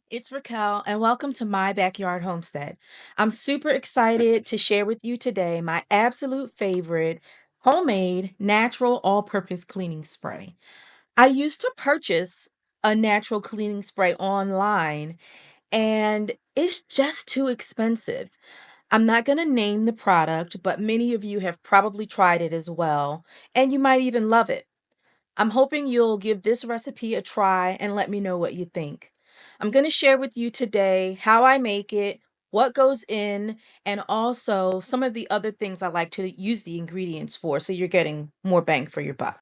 It's Raquel, and welcome to my backyard homestead. I'm super excited to share with you today my absolute favorite homemade natural all purpose cleaning spray. I used to purchase a natural cleaning spray online, and it's just too expensive. I'm not going to name the product, but many of you have probably tried it as well, and you might even love it. I'm hoping you'll give this recipe a try and let me know what you think. I'm going to share with you today how I make it, what goes in, and also some of the other things I like to use the ingredients for so you're getting more bang for your buck.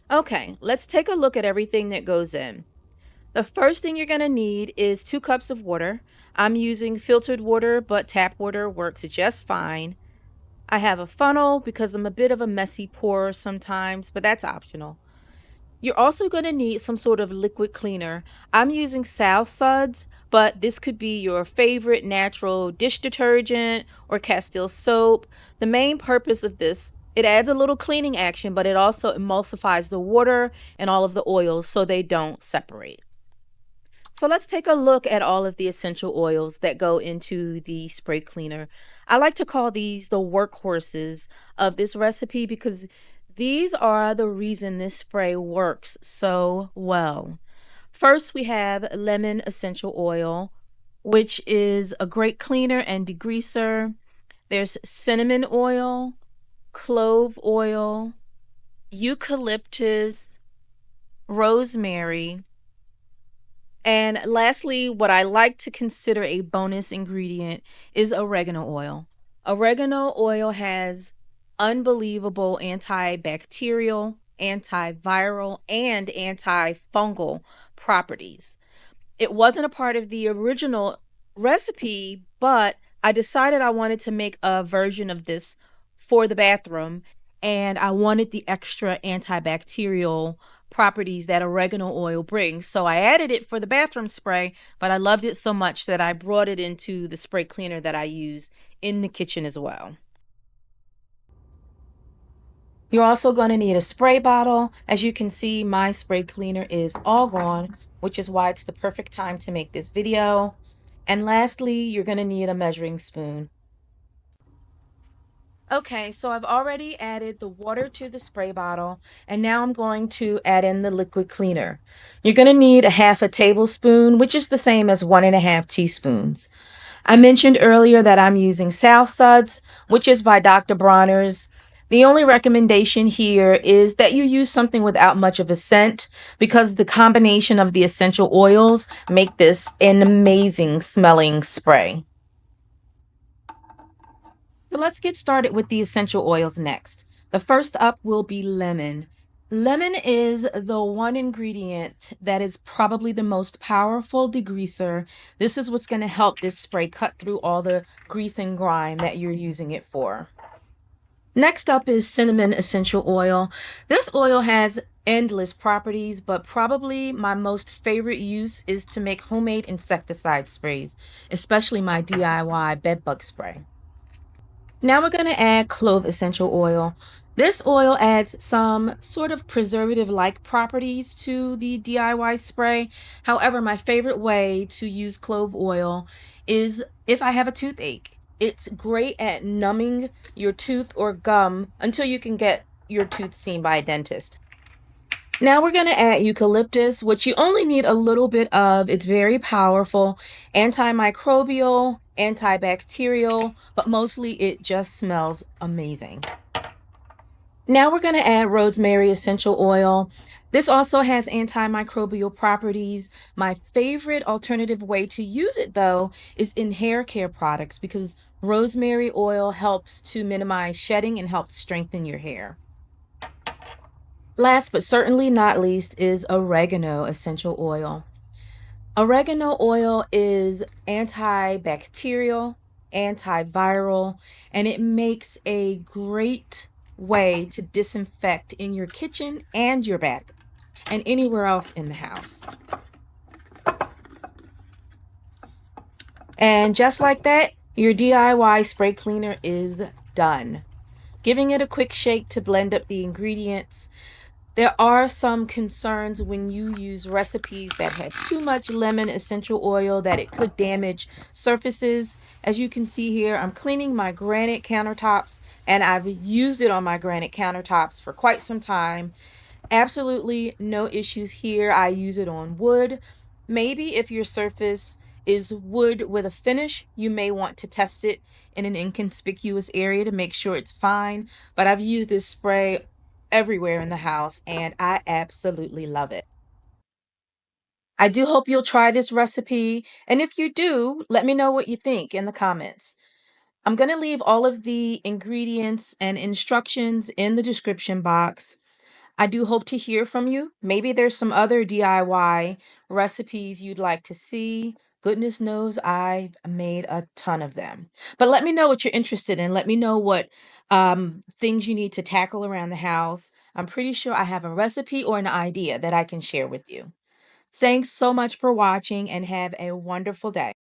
Okay, let's take a look at everything that goes in. The first thing you're going to need is 2 cups of water. I'm using filtered water, but tap water works just fine. I have a funnel because I'm a bit of a messy pourer sometimes, but that's optional. You're also going to need some sort of liquid cleaner. I'm using South Suds, but this could be your favorite natural dish detergent or Castile soap. The main purpose of this, it adds a little cleaning action, but it also emulsifies the water and all of the oils so they don't separate. So let's take a look at all of the essential oils that go into the spray cleaner. I like to call these the workhorses of this recipe because these are the reason this spray works so well. First, we have lemon essential oil, which is a great cleaner and degreaser. There's cinnamon oil, clove oil, eucalyptus, rosemary, and lastly, what I like to consider a bonus ingredient is oregano oil. Oregano oil has unbelievable antibacterial, antiviral, and antifungal properties. It wasn't a part of the original recipe, but I decided I wanted to make a version of this for the bathroom, and I wanted the extra antibacterial properties that oregano oil brings. So I added it for the bathroom spray, but I loved it so much that I brought it into the spray cleaner that I use in the kitchen as well. You're also going to need a spray bottle. As you can see, my spray cleaner is all gone, which is why it's the perfect time to make this video. And lastly, you're going to need a measuring spoon. Okay, so I've already added the water to the spray bottle, and now I'm going to add in the liquid cleaner. You're going to need a half a tablespoon, which is the same as 1.5 teaspoons. I mentioned earlier that I'm using South Suds, which is by Dr. Bronner's. The only recommendation here is that you use something without much of a scent because the combination of the essential oils make this an amazing smelling spray. So let's get started with the essential oils next. The first up will be lemon. Lemon is the one ingredient that is probably the most powerful degreaser. This is what's going to help this spray cut through all the grease and grime that you're using it for. Next up is cinnamon essential oil. This oil has endless properties, but probably my most favorite use is to make homemade insecticide sprays, especially my DIY bedbug spray. Now we're going to add clove essential oil. This oil adds some sort of preservative-like properties to the DIY spray. However, my favorite way to use clove oil is if I have a toothache. It's great at numbing your tooth or gum until you can get your tooth seen by a dentist. Now we're going to add eucalyptus, which you only need a little bit of. It's very powerful, antimicrobial, antibacterial, but mostly it just smells amazing. Now we're going to add rosemary essential oil. This also has antimicrobial properties. My favorite alternative way to use it, though, is in hair care products because rosemary oil helps to minimize shedding and helps strengthen your hair. Last but certainly not least is oregano essential oil. Oregano oil is antibacterial, antiviral, and it makes a great way to disinfect in your kitchen and your bath and anywhere else in the house. And just like that, your DIY spray cleaner is done. Giving it a quick shake to blend up the ingredients. There are some concerns when you use recipes that have too much lemon essential oil that it could damage surfaces. As you can see here, I'm cleaning my granite countertops and I've used it on my granite countertops for quite some time. Absolutely no issues here. I use it on wood. Maybe if your surface is wood with a finish, you may want to test it in an inconspicuous area to make sure it's fine. But I've used this spray everywhere in the house and I absolutely love it. I do hope you'll try this recipe. And if you do, let me know what you think in the comments. I'm going to leave all of the ingredients and instructions in the description box. I do hope to hear from you. Maybe there's some other DIY recipes you'd like to see. Goodness knows I've made a ton of them. But let me know what you're interested in. Let me know what things you need to tackle around the house. I'm pretty sure I have a recipe or an idea that I can share with you. Thanks so much for watching and have a wonderful day.